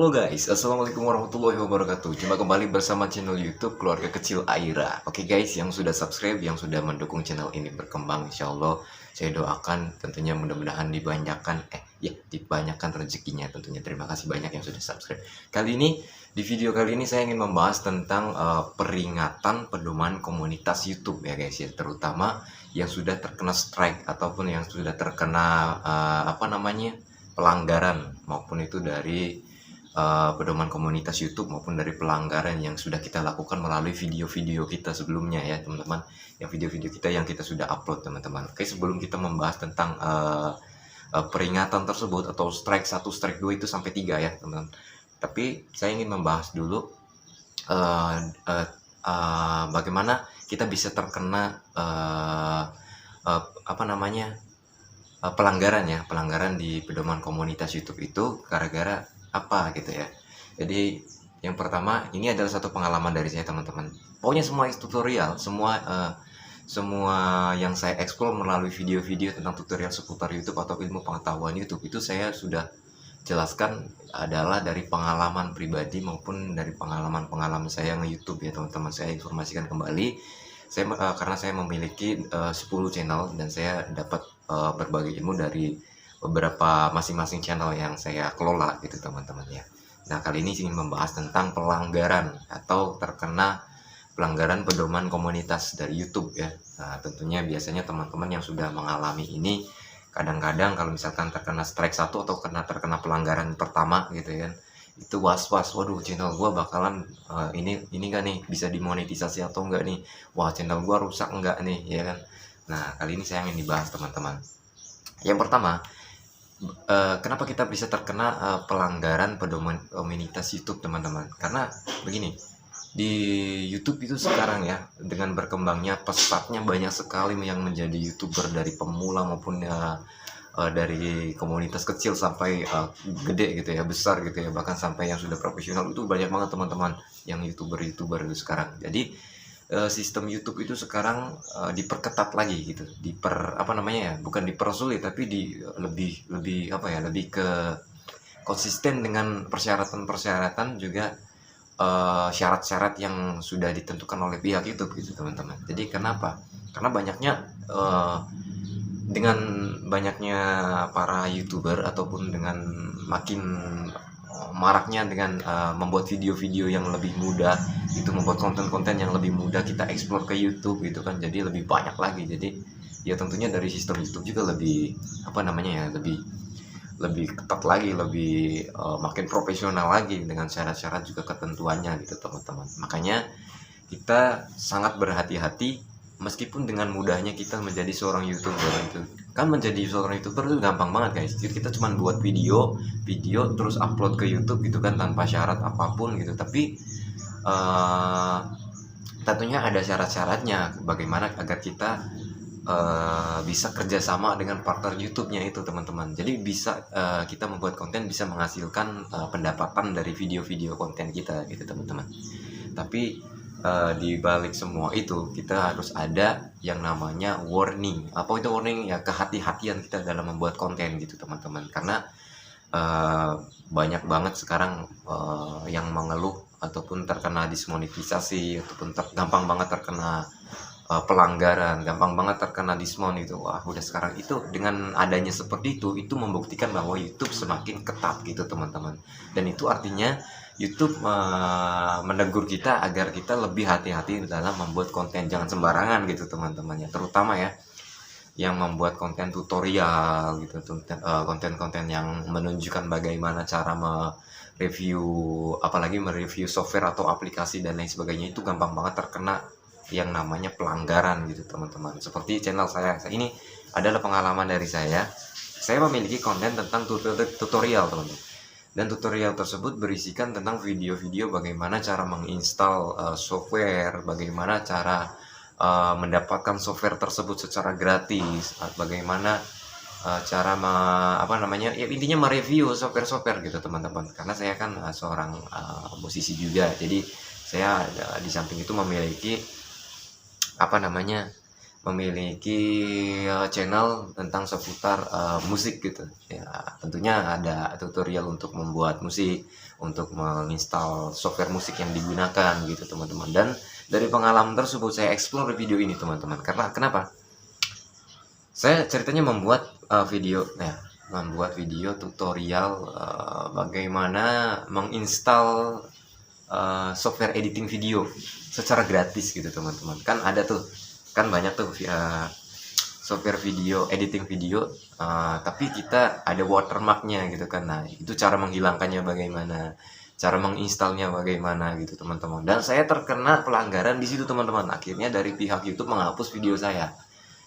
Halo guys, assalamualaikum warahmatullahi wabarakatuh. Jumpa kembali bersama channel YouTube Keluarga Kecil Aira. Oke guys, yang sudah subscribe, yang sudah mendukung channel ini berkembang, insya Allah saya doakan tentunya mudah-mudahan dibanyakan rezekinya tentunya. Terima kasih banyak yang sudah subscribe. Di video kali ini saya ingin membahas tentang peringatan pedoman komunitas YouTube ya guys ya, terutama yang sudah terkena strike ataupun yang sudah terkena pelanggaran, maupun itu dari pedoman komunitas YouTube maupun dari pelanggaran yang sudah kita lakukan melalui video-video kita sebelumnya ya teman-teman, yang video-video kita yang kita sudah upload teman-teman. Oke, sebelum kita membahas tentang peringatan tersebut atau strike 1, strike 2 itu sampai 3 ya teman-teman, tapi saya ingin membahas dulu bagaimana kita bisa terkena pelanggaran di pedoman komunitas YouTube itu gara-gara apa gitu ya. Jadi yang pertama, ini adalah satu pengalaman dari saya teman-teman. Pokoknya semua tutorial, semua yang saya explore melalui video-video tentang tutorial seputar YouTube atau ilmu pengetahuan YouTube itu saya sudah jelaskan adalah dari pengalaman pribadi maupun dari pengalaman saya nge-YouTube ya teman-teman. Saya informasikan kembali, karena saya memiliki 10 channel dan saya dapat berbagi ilmu dari beberapa masing-masing channel yang saya kelola gitu teman-teman ya. Nah, kali ini ingin membahas tentang pelanggaran atau terkena pelanggaran pedoman komunitas dari YouTube ya. Nah, tentunya biasanya teman-teman yang sudah mengalami ini, kadang-kadang kalau misalkan terkena strike 1 atau terkena pelanggaran pertama gitu kan, itu was-was, waduh channel gua bakalan ini kan nih, bisa dimonetisasi atau enggak nih, wah channel gua rusak enggak nih ya kan. Nah, kali ini saya ingin dibahas teman-teman. Yang pertama, kenapa kita bisa terkena pelanggaran pedoman komunitas YouTube teman-teman? Karena begini, di YouTube itu sekarang ya, dengan berkembangnya pesatnya banyak sekali yang menjadi YouTuber dari pemula maupun dari komunitas kecil sampai gede gitu ya, besar gitu ya, bahkan sampai yang sudah profesional, itu banyak banget teman-teman yang YouTuber itu sekarang. Jadi sistem YouTube itu sekarang diperketat lagi gitu, bukan dipersulit, tapi lebih ke konsisten dengan persyaratan juga, syarat-syarat yang sudah ditentukan oleh pihak YouTube gitu teman-teman. Jadi kenapa? Karena dengan banyaknya para YouTuber ataupun dengan makin maraknya dengan membuat video-video yang lebih mudah, itu membuat konten-konten yang lebih mudah kita explore ke YouTube gitu kan, jadi lebih banyak lagi. Jadi ya tentunya dari sistem YouTube juga lebih lebih ketat lagi, lebih makin profesional lagi dengan syarat-syarat juga ketentuannya gitu teman-teman. Makanya kita sangat berhati-hati. Meskipun dengan mudahnya kita menjadi seorang YouTuber itu kan, menjadi seorang YouTuber itu gampang banget guys. Jadi kita cuma buat video terus upload ke YouTube gitu kan, tanpa syarat apapun gitu. Tapi tentunya ada syarat-syaratnya bagaimana agar kita bisa kerjasama dengan partner YouTube-nya itu teman-teman. Jadi bisa kita membuat konten bisa menghasilkan pendapatan dari video-video konten kita gitu teman-teman. Tapi di balik semua itu kita harus ada yang namanya warning. Apa itu warning? Ya kehati-hatian kita dalam membuat konten gitu teman-teman. Karena banyak banget sekarang yang mengeluh ataupun terkena dismonetisasi ataupun gampang banget terkena pelanggaran, gampang banget terkena diskon itu. Wah, udah sekarang itu dengan adanya seperti itu membuktikan bahwa YouTube semakin ketat gitu teman-teman. Dan itu artinya YouTube menegur kita agar kita lebih hati-hati dalam membuat konten. Jangan sembarangan gitu teman-teman ya, terutama ya yang membuat konten tutorial gitu, konten-konten yang menunjukkan bagaimana cara mereview, apalagi mereview software atau aplikasi dan lain sebagainya, itu gampang banget terkena yang namanya pelanggaran gitu teman-teman. Seperti channel saya ini adalah pengalaman dari saya memiliki konten tentang tutorial teman-teman, dan tutorial tersebut berisikan tentang video-video bagaimana cara menginstal software, bagaimana cara mendapatkan software tersebut secara gratis, bagaimana cara intinya mereview software gitu teman-teman. Karena saya kan seorang musisi juga, jadi saya di samping itu memiliki memiliki channel tentang seputar musik gitu ya. Tentunya ada tutorial untuk membuat musik, untuk menginstal software musik yang digunakan gitu teman-teman. Dan dari pengalaman tersebut saya explore video ini teman-teman. Karena kenapa? Saya ceritanya membuat membuat video tutorial bagaimana menginstal software editing video secara gratis gitu teman-teman. Kan ada tuh, kan banyak tuh software video editing video, tapi kita ada watermarknya gitu kan. Nah itu cara menghilangkannya bagaimana, cara menginstalnya bagaimana gitu teman-teman. Dan saya terkena pelanggaran di situ teman-teman. Akhirnya dari pihak YouTube menghapus video saya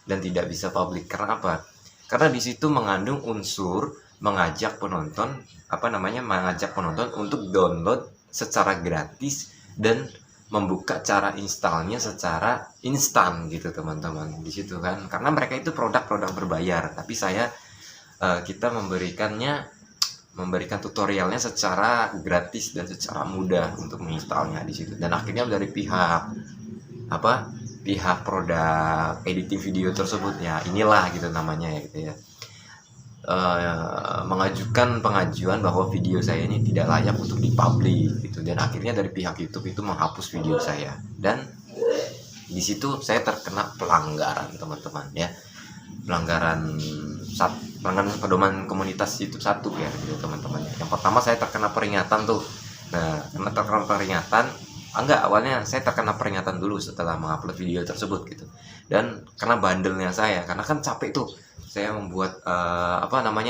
dan tidak bisa publik. Karena apa? Karena di situ mengandung unsur mengajak penonton mengajak penonton untuk download secara gratis dan membuka cara installnya secara instan gitu teman-teman di situ kan. Karena mereka itu produk-produk berbayar, tapi kita memberikan tutorialnya secara gratis dan secara mudah untuk menginstalnya di situ. Dan akhirnya dari pihak produk editing video tersebut ya, inilah gitu namanya ya gitu ya, mengajukan pengajuan bahwa video saya ini tidak layak untuk dipublish gitu. Dan akhirnya dari pihak YouTube itu menghapus video saya, dan di situ saya terkena pelanggaran teman-teman ya, pelanggaran pedoman komunitas YouTube 1 ya gitu teman-teman. Yang pertama saya terkena peringatan tuh. Nah karena terkena peringatan, awalnya saya terkena peringatan dulu setelah mengupload video tersebut gitu. Dan karena bandelnya saya, karena kan capek tuh saya membuat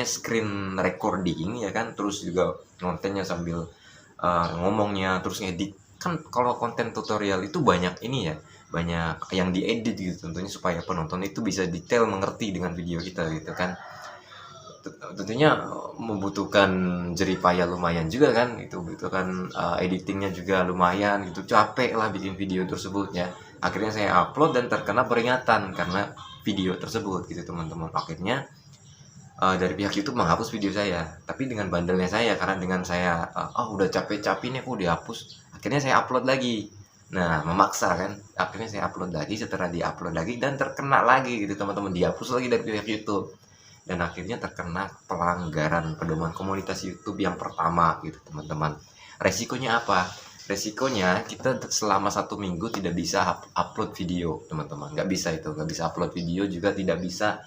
screen recording ya kan, terus juga kontennya sambil ngomongnya, terus ngedit. Kan kalau konten tutorial itu banyak banyak yang diedit gitu tentunya, supaya penonton itu bisa detail mengerti dengan video kita gitu kan. Tentunya membutuhkan jeripaya lumayan juga kan, itu butuhkan editingnya juga lumayan gitu, capek lah bikin video tersebut ya. Akhirnya saya upload dan terkena peringatan karena video tersebut gitu teman-teman. Akhirnya dari pihak YouTube menghapus video saya, tapi dengan bandelnya saya, karena dengan saya udah capek-capek nih aku dihapus, akhirnya saya upload lagi. Nah memaksa kan, akhirnya saya upload lagi. Setelah diupload lagi dan terkena lagi gitu teman-teman, dihapus lagi dari pihak YouTube. Dan akhirnya terkena pelanggaran pedoman komunitas YouTube yang pertama gitu teman-teman. Resikonya apa? Resikonya kita selama 1 minggu tidak bisa upload video teman-teman. Nggak bisa upload video, juga tidak bisa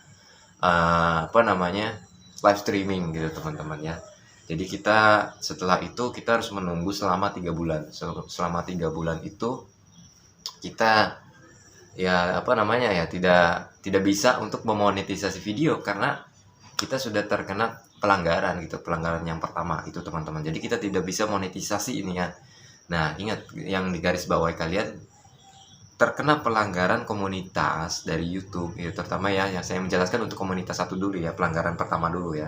live streaming gitu teman-teman ya. Jadi kita setelah itu kita harus menunggu selama 3 bulan. Selama 3 bulan itu kita tidak bisa untuk memonetisasi video, karena kita sudah terkena pelanggaran yang pertama itu teman-teman. Jadi kita tidak bisa monetisasi ini ya. Nah ingat, yang digaris bawahi kalian, terkena pelanggaran komunitas dari YouTube ya, terutama ya yang saya menjelaskan untuk komunitas 1 dulu ya, pelanggaran pertama dulu ya,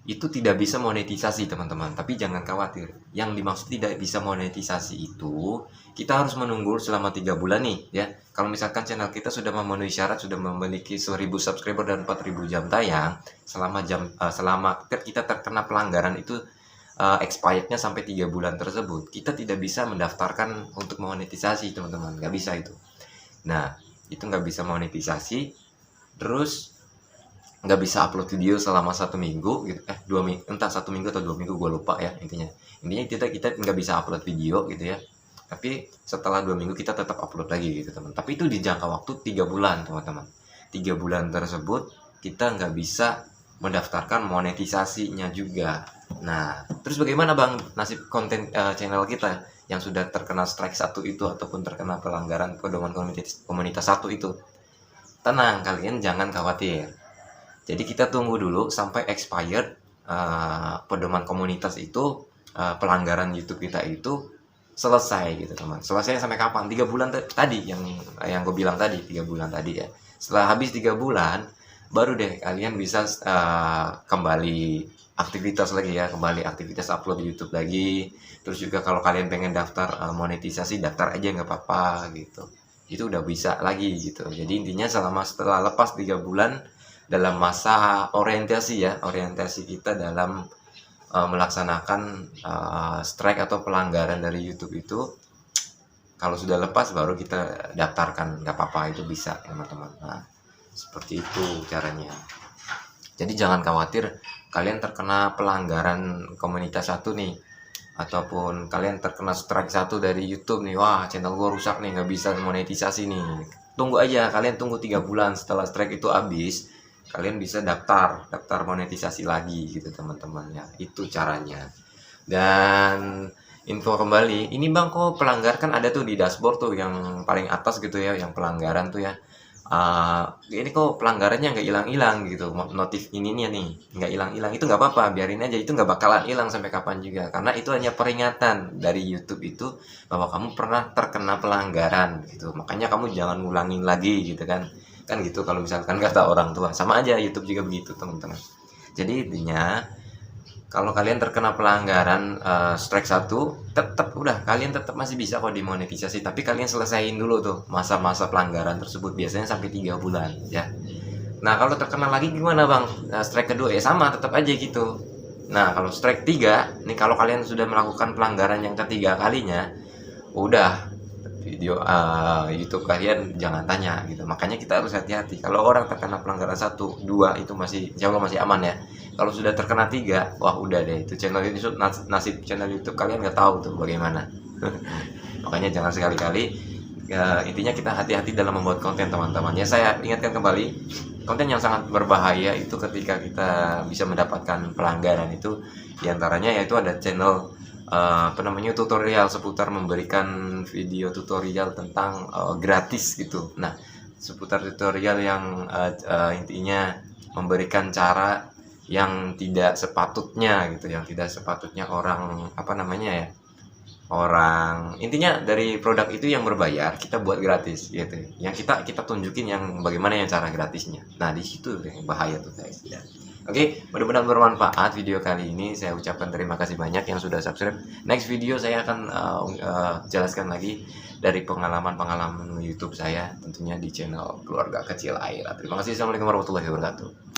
itu tidak bisa monetisasi teman-teman. Tapi jangan khawatir, yang dimaksud tidak bisa monetisasi itu kita harus menunggu selama 3 bulan nih ya. Kalau misalkan channel kita sudah memenuhi syarat, sudah memiliki 1000 subscriber dan 4000 jam tayang, selama kita terkena pelanggaran itu expirednya sampai 3 bulan tersebut, kita tidak bisa mendaftarkan untuk monetisasi teman-teman, nggak bisa itu. Nah itu nggak bisa monetisasi, terus nggak bisa upload video selama 1 minggu gitu, 2 minggu, entah 1 minggu atau 2 minggu, gue lupa ya. Intinya kita nggak bisa upload video gitu ya, tapi setelah 2 minggu kita tetap upload lagi gitu teman. Tapi itu di jangka waktu 3 bulan teman-teman. 3 bulan tersebut kita nggak bisa mendaftarkan monetisasinya juga. Nah terus bagaimana bang nasib konten channel kita yang sudah terkena strike 1 itu, ataupun terkena pelanggaran pedoman komunitas 1 itu? Tenang, kalian jangan khawatir. Jadi kita tunggu dulu sampai expired pedoman komunitas itu, pelanggaran YouTube kita itu selesai gitu teman. Selesai sampai kapan? 3 bulan tadi yang gue bilang tadi, 3 bulan tadi ya. Setelah habis 3 bulan baru deh kalian bisa kembali aktivitas lagi ya, kembali aktivitas upload YouTube lagi. Terus juga kalau kalian pengen daftar monetisasi, daftar aja nggak apa-apa gitu. Itu udah bisa lagi gitu. Jadi intinya setelah lepas 3 bulan dalam masa orientasi kita dalam melaksanakan strike atau pelanggaran dari YouTube itu, kalau sudah lepas baru kita daftarkan, nggak apa-apa, itu bisa teman-teman. Nah, seperti itu caranya. Jadi jangan khawatir kalian terkena pelanggaran komunitas satu nih, ataupun kalian terkena strike satu dari YouTube nih, wah channel gue rusak nih, nggak bisa monetisasi nih. Tunggu aja, kalian tunggu 3 bulan setelah strike itu habis, kalian bisa daftar monetisasi lagi gitu teman-teman ya. Itu caranya. Dan info kembali, ini bang kok pelanggar, kan ada tuh di dashboard tuh yang paling atas gitu ya, yang pelanggaran tuh ya. Ini kok pelanggarannya nggak hilang-hilang gitu, notif ininya nih nggak hilang-hilang. Itu nggak apa-apa, biarin aja, itu nggak bakalan hilang sampai kapan juga, karena itu hanya peringatan dari YouTube itu bahwa kamu pernah terkena pelanggaran gitu. Makanya kamu jangan ngulangin lagi gitu kan gitu. Kalau misalkan kata orang tua, sama aja YouTube juga begitu teman-teman. Jadi intinya kalau kalian terkena pelanggaran strike 1, tetap udah, kalian tetap masih bisa kok dimonetisasi, tapi kalian selesaiin dulu tuh masa-masa pelanggaran tersebut, biasanya sampai 3 bulan ya. Nah, kalau terkena lagi gimana bang? Strike kedua ya sama, tetap aja gitu. Nah, kalau strike 3 nih, kalau kalian sudah melakukan pelanggaran yang ketiga kalinya, udah video YouTube kalian jangan tanya gitu. Makanya kita harus hati-hati. Kalau orang terkena pelanggaran 1, 2 itu masih, insya Allah masih aman ya. Kalau sudah terkena 3, wah udah deh, itu channel ini, nasib channel YouTube kalian nggak tahu tuh bagaimana. Makanya jangan sekali-kali, intinya kita hati-hati dalam membuat konten teman-teman ya. Saya ingatkan kembali, konten yang sangat berbahaya itu ketika kita bisa mendapatkan pelanggaran itu, diantaranya yaitu ada channel tutorial seputar memberikan video tutorial tentang gratis gitu. Nah, seputar tutorial yang intinya memberikan cara yang tidak sepatutnya gitu, yang tidak sepatutnya orang orang, intinya dari produk itu yang berbayar kita buat gratis gitu, yang kita tunjukin yang bagaimana yang cara gratisnya. Nah, di situ yang bahaya tuh guys ya. Oke, mudah-mudahan bermanfaat video kali ini. Saya ucapkan terima kasih banyak yang sudah subscribe. Next video saya akan jelaskan lagi dari pengalaman YouTube saya, tentunya di channel Keluarga Kecil Aira. Terima kasih. Assalamualaikum warahmatullahi wabarakatuh.